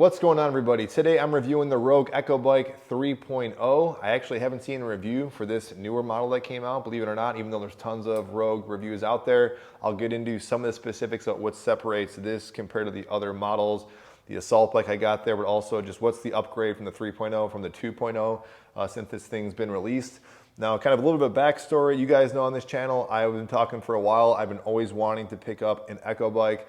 What's going on, everybody? Today I'm reviewing the Rouge Ebook 3.0. I actually haven't seen a review for this newer model that came out, believe it or not, even though there's tons of Rouge reviews out there. I'll get into some of the specifics of what separates this compared to the other models, the assault bike I got there, but also just what's the upgrade from the 3.0 from the 2.0 since this thing's been released. Now, kind of a little bit of backstory. You guys know on this channel, I've been talking for a while. I've been always wanting to pick up an Echo bike.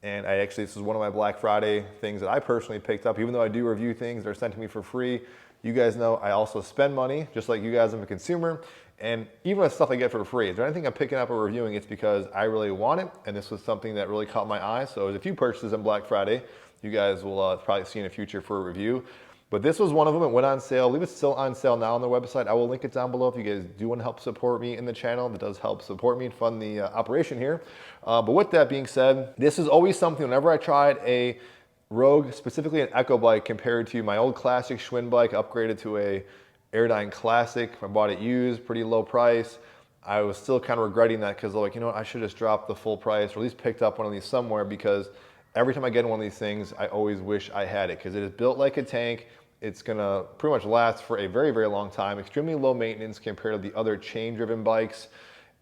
And this is one of my Black Friday things that I personally picked up. Even though I do review things that are sent to me for free, you guys know I also spend money, just like you guys. I'm a consumer. And even with stuff I get for free, if there's anything I'm picking up or reviewing, it's because I really want it. And this was something that really caught my eye. So there's a few purchases on Black Friday. You guys will probably see in the future for a review. But this was one of them. It went on sale. I believe it's still on sale now on their website. I will link it down below if you guys do want to help support me in the channel. That does help support me and fund the operation here. But with that being said, this is always something whenever I tried a Rouge, specifically an Echo bike, compared to my old classic Schwinn bike, upgraded to a Airdyne Classic. I bought it used, pretty low price. I was still kind of regretting that because like, you know what, I should have just dropped the full price or at least picked up one of these somewhere, because every time I get in one of these things, I always wish I had it because it is built like a tank. It's gonna pretty much last for a very, very long time. Extremely low maintenance compared to the other chain-driven bikes.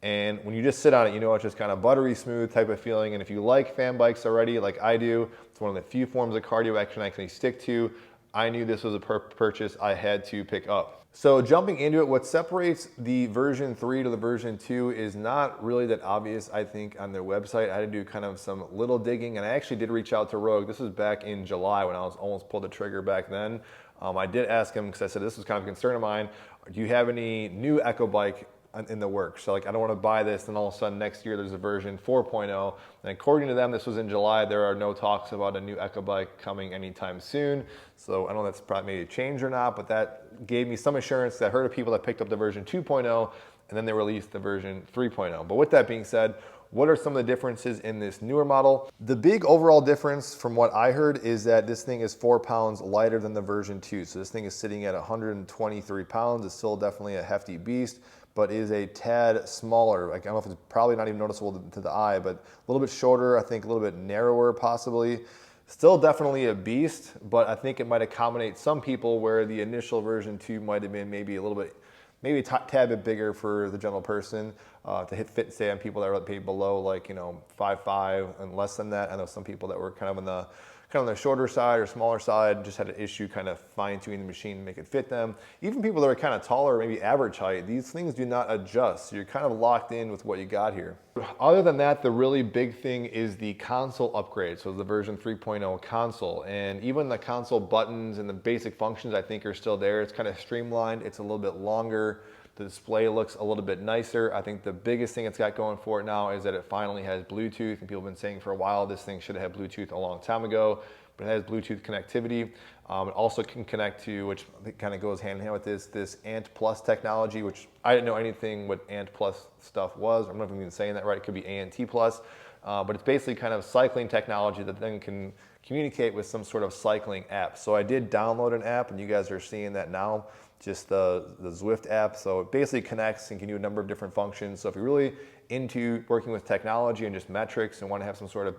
And when you just sit on it, you know, it's just kind of buttery smooth type of feeling. And if you like fan bikes already, like I do, it's one of the few forms of cardio action I can stick to. I knew this was a purchase I had to pick up. So jumping into it, what separates the version 3 to the version 2 is not really that obvious, I think, on their website. I had to do kind of some little digging, and I actually did reach out to Rouge. This was back in July when I was almost pulled the trigger back then. I did ask him because I said this was kind of a concern of mine. Do you have any new Echo bike in the works? So like, I don't want to buy this and all of a sudden next year there's a version 4.0. And according to them, this was in July. There are no talks about a new Echo bike coming anytime soon. So I don't know if that's probably maybe a change or not, but that gave me some assurance that I heard of people that picked up the version 2.0 and then they released the version 3.0. But with that being said, what are some of the differences in this newer model? The big overall difference from what I heard is that this thing is 4 pounds lighter than the version 2. So this thing is sitting at 123 pounds. It's still definitely a hefty beast, but is a tad smaller. Like, I don't know if it's probably not even noticeable to the eye, but a little bit shorter, I think a little bit narrower possibly. Still definitely a beast, but I think it might accommodate some people where the initial version 2 might have been maybe a little bit, maybe a tad bit bigger for the general person to hit fit, say, on people that are paid below, like, you know, 5'5" and less than that. I know some people that were kind of on the shorter side or smaller side just had an issue kind of fine-tuning the machine to make it fit them. Even people that are kind of taller, maybe average height, these things do not adjust. So you're kind of locked in with what you got here. Other than that, the really big thing is the console upgrade. So the version 3.0 console, and even the console buttons and the basic functions I think are still there. It's kind of streamlined. It's a little bit longer. The display looks a little bit nicer. I think the biggest thing it's got going for it now is that it finally has Bluetooth, and people have been saying for a while this thing should have had Bluetooth a long time ago, but it has Bluetooth connectivity. It also can connect to, which kind of goes hand in hand with this Ant Plus technology, which I didn't know anything what Ant Plus stuff was. I'm not even saying that right. It could be ANT Plus, but it's basically kind of cycling technology that then can communicate with some sort of cycling app. So I did download an app, and you guys are seeing that now, just the Zwift app. So it basically connects and can do a number of different functions. So if you're really into working with technology and just metrics and want to have some sort of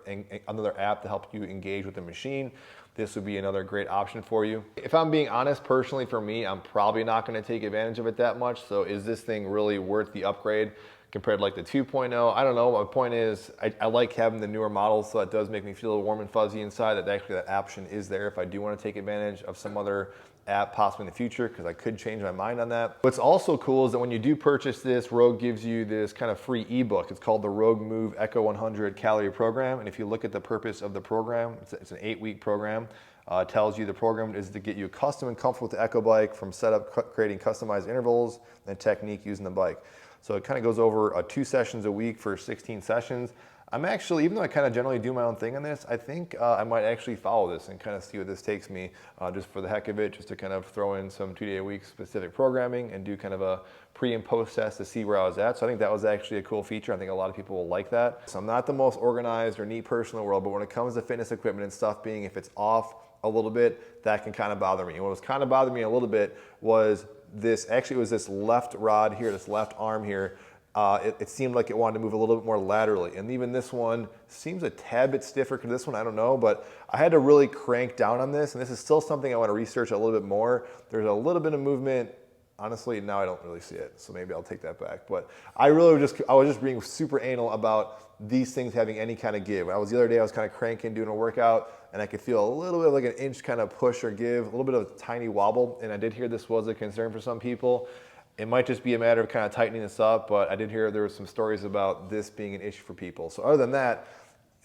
another app to help you engage with the machine, this would be another great option for you. If I'm being honest, personally for me, I'm probably not going to take advantage of it that much. So is this thing really worth the upgrade compared to like the 2.0? I don't know. My point is I like having the newer models, so it does make me feel warm and fuzzy inside that actually that option is there if I do want to take advantage of some other app possibly in the future, because I could change my mind on that. What's also cool is that when you do purchase this, Rouge gives you this kind of free ebook. It's called the Rouge Move Echo 100 Calorie Program. And if you look at the purpose of the program, it's an 8-week program. It tells you the program is to get you custom and comfortable with the Echo bike, from setup, creating customized intervals, and technique using the bike. So it kind of goes over 2 sessions a week for 16 sessions. I'm actually, even though I kind of generally do my own thing on this, I think I might actually follow this and kind of see what this takes me, just for the heck of it, just to kind of throw in some 2-day-a-week specific programming and do kind of a pre and post test to see where I was at. So I think that was actually a cool feature. I think a lot of people will like that. So I'm not the most organized or neat person in the world, but when it comes to fitness equipment and stuff being, if it's off a little bit, that can kind of bother me. And what was kind of bothering me a little bit was this, actually it was this left rod here, this left arm here, it seemed like it wanted to move a little bit more laterally. And even this one seems a tad bit stiffer than this one, I don't know, but I had to really crank down on this, and this is still something I want to research a little bit more. There's a little bit of movement. Honestly, now I don't really see it, so maybe I'll take that back. But I was just being super anal about these things having any kind of give. The other day I was kind of cranking, doing a workout, and I could feel a little bit of like an inch kind of push or give, a little bit of a tiny wobble, and I did hear this was a concern for some people. It might just be a matter of kind of tightening this up, but I did hear there were some stories about this being an issue for people. So other than that,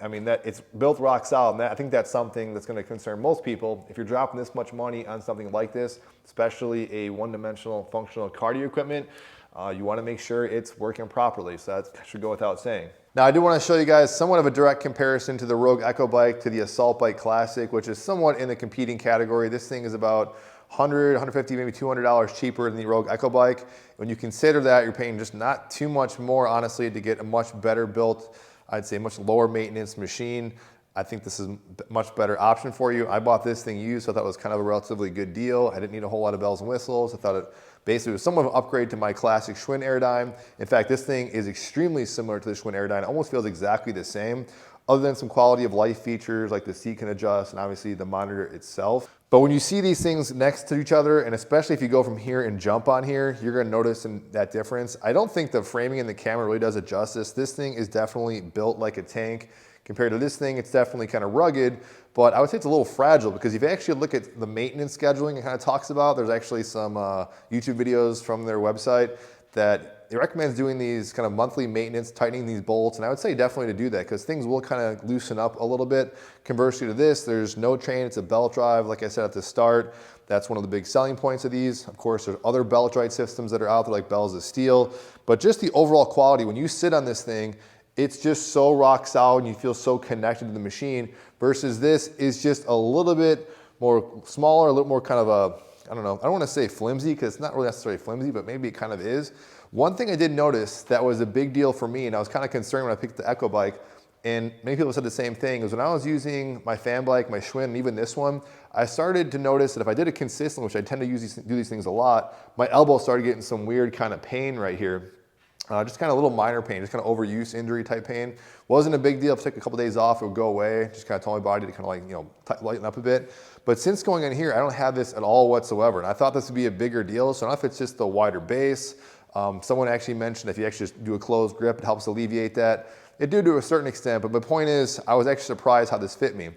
I mean, that it's built rock solid, and I think that's something that's going to concern most people. If you're dropping this much money on something like this, especially a one-dimensional functional cardio equipment, you want to make sure it's working properly. So that should go without saying. Now, I do want to show you guys somewhat of a direct comparison to the Rogue Echo Bike to the Assault Bike Classic, which is somewhat in the competing category. This thing is about $100, $150, maybe $200 cheaper than the Rogue Echo Bike. When you consider that, you're paying just not too much more, honestly, to get a much better built, I'd say much lower maintenance machine. I think this is a much better option for you. I bought this thing used, so I thought it was kind of a relatively good deal. I didn't need a whole lot of bells and whistles. I thought it basically was somewhat of an upgrade to my classic Schwinn Airdyne. In fact, this thing is extremely similar to the Schwinn Airdyne. It almost feels exactly the same, other than some quality of life features like the seat can adjust and obviously the monitor itself. But when you see these things next to each other, and especially if you go from here and jump on here, you're gonna notice that difference. I don't think the framing in the camera really does it justice. This thing is definitely built like a tank. Compared to this thing, it's definitely kind of rugged, but I would say it's a little fragile because if you actually look at the maintenance scheduling it kind of talks about, there's actually some YouTube videos from their website that it recommends doing these kind of monthly maintenance, tightening these bolts, and I would say definitely to do that because things will kind of loosen up a little bit. Conversely to this, there's no chain, it's a belt drive, like I said at the start. That's one of the big selling points of these. Of course, there's other belt drive systems that are out there like bells of steel, but just the overall quality, when you sit on this thing, it's just so rock solid and you feel so connected to the machine versus this is just a little bit more smaller, a little more kind of a, I don't know, I don't want to say flimsy because it's not really necessarily flimsy, but maybe it kind of is. One thing I did notice that was a big deal for me, and I was kind of concerned when I picked the Echo Bike, and many people said the same thing, is when I was using my fan bike, my Schwinn, and even this one, I started to notice that if I did it consistently, which I tend to do these things a lot, my elbow started getting some weird kind of pain right here. Just kind of a little minor pain, just kind of overuse injury type pain. Wasn't a big deal. If I took a couple days off, it would go away. Just kind of told my body to kind of like, you know, lighten up a bit. But since going in here, I don't have this at all whatsoever. And I thought this would be a bigger deal. So I don't know if it's just the wider base. Someone actually mentioned if you actually just do a closed grip, it helps alleviate that. It do to a certain extent, but the point is, I was actually surprised how this fit me.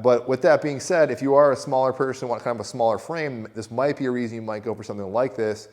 But with that being said, if you are a smaller person, want kind of a smaller frame, this might be a reason you might go for something like this.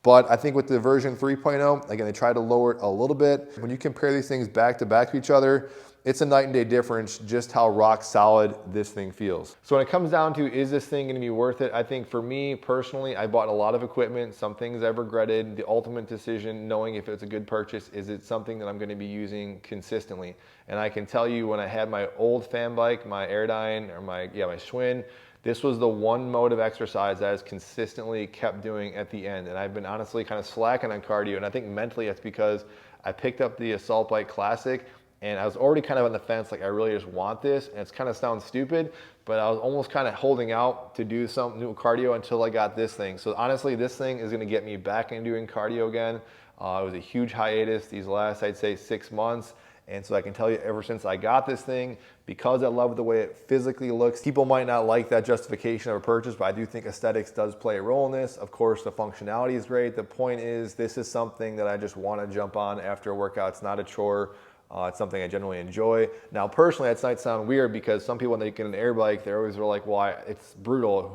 But I think with the version 3.0, again, they tried to lower it a little bit. When you compare these things back to each other, it's a night and day difference just how rock solid this thing feels. So when it comes down to, is this thing gonna be worth it? I think for me personally, I bought a lot of equipment, some things I've regretted. The ultimate decision, knowing if it's a good purchase, is it something that I'm gonna be using consistently? And I can tell you when I had my old fan bike, my Airdyne, or my Schwinn, this was the one mode of exercise that I consistently kept doing at the end. And I've been honestly kind of slacking on cardio. And I think mentally it's because I picked up the Assault Bike Classic and I was already kind of on the fence, like I really just want this. And it's kind of sounds stupid, but I was almost kind of holding out to do some new cardio until I got this thing. So honestly, this thing is gonna get me back into doing cardio again. It was a huge hiatus these last, I'd say 6 months. And so I can tell you ever since I got this thing, because I love the way it physically looks, people might not like that justification of a purchase, but I do think aesthetics does play a role in this. Of course, the functionality is great. The point is, this is something that I just want to jump on after a workout. It's not a chore. It's something I generally enjoy. Now, personally, that might sound weird because some people, when they get an air bike, they always are like, well, it's brutal.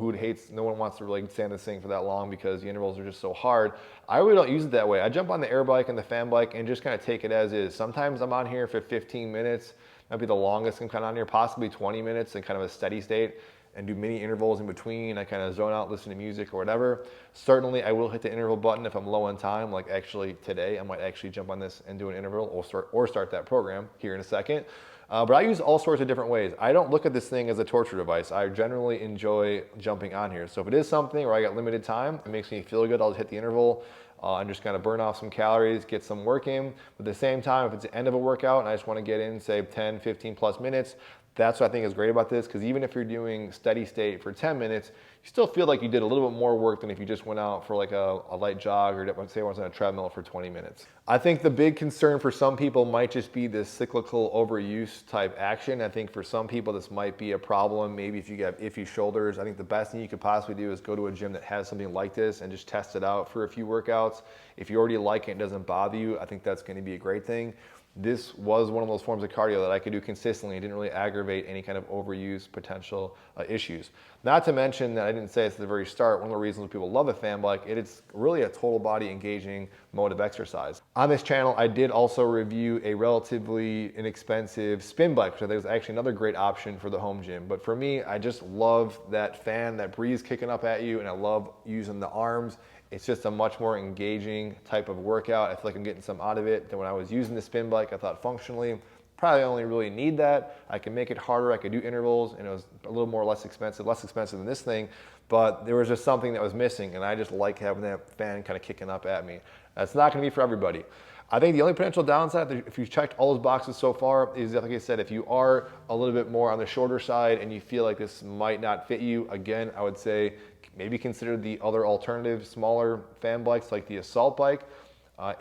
No one wants to really stand this thing for that long because the intervals are just so hard. I really don't use it that way. I jump on the air bike and the fan bike and just kind of take it as is. Sometimes I'm on here for 15 minutes. That'd be the longest I'm kind of on here, possibly 20 minutes in kind of a steady state, and do mini intervals in between. I kind of zone out, listen to music or whatever. Certainly, I will hit the interval button if I'm low on time. Like actually today, I might actually jump on this and do an interval or start that program here in a second. But I use all sorts of different ways. I don't look at this thing as a torture device. I generally enjoy jumping on here. So if it is something where I got limited time, it makes me feel good, I'll just hit the interval and just kind of burn off some calories, get some work in. But at the same time, if it's the end of a workout and I just want to get in, say 10, 15 plus minutes, That's what I think is great about this, because even if you're doing steady state for 10 minutes, you still feel like you did a little bit more work than if you just went out for like a light jog, or say I was on a treadmill for 20 minutes. I think the big concern for some people might just be this cyclical overuse type action. I think for some people this might be a problem. Maybe if you have iffy shoulders, I think the best thing you could possibly do is go to a gym that has something like this and just test it out for a few workouts. If you already like it and it doesn't bother you, I think that's going to be a great thing. This was one of those forms of cardio that I could do consistently. It didn't really aggravate any kind of overuse potential issues. Not to mention that I didn't say this at the very start, one of the reasons people love a fan bike, it's really a total body engaging mode of exercise. On this channel, I did also review a relatively inexpensive spin bike, which I think is actually another great option for the home gym. But for me, I just love that fan, that breeze kicking up at you, and I love using the arms. It's just a much more engaging type of workout. I feel like I'm getting some out of it than when I was using the spin bike. I thought functionally, probably only really need that. I can make it harder, I could do intervals, and it was a little more less expensive than this thing, but there was just something that was missing, and I just like having that fan kind of kicking up at me. That's not gonna be for everybody. I think the only potential downside, if you've checked all those boxes so far, is like I said, if you are a little bit more on the shorter side and you feel like this might not fit you, again, I would say maybe consider the other alternative, smaller fan bikes like the Assault bike,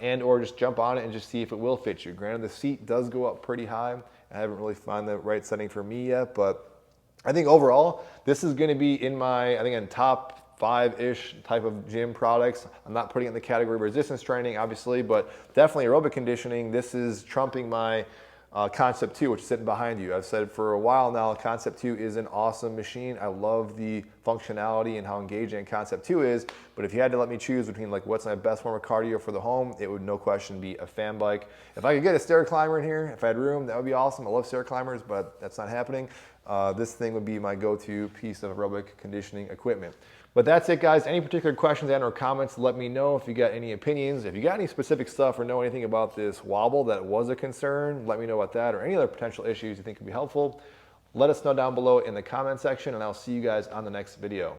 and or just jump on it and just see if it will fit you. Granted, the seat does go up pretty high. I haven't really found the right setting for me yet, but I think overall, this is gonna be in my, I think in top 5-ish type of gym products. I'm not putting it in the category of resistance training, obviously, but definitely aerobic conditioning. This is trumping my Concept 2, which is sitting behind you. I've said for a while now, Concept 2 is an awesome machine. I love the functionality and how engaging Concept 2 is, but if you had to let me choose between like what's my best form of cardio for the home, it would no question be a fan bike. If I could get a stair climber in here, if I had room, that would be awesome. I love stair climbers, but that's not happening. This thing would be my go-to piece of aerobic conditioning equipment. But that's it, guys. Any particular questions and or comments, let me know. If you got any opinions, if you got any specific stuff or know anything about this wobble that was a concern, let me know about that, or any other potential issues you think could be helpful. Let us know down below in the comment section, and I'll see you guys on the next video.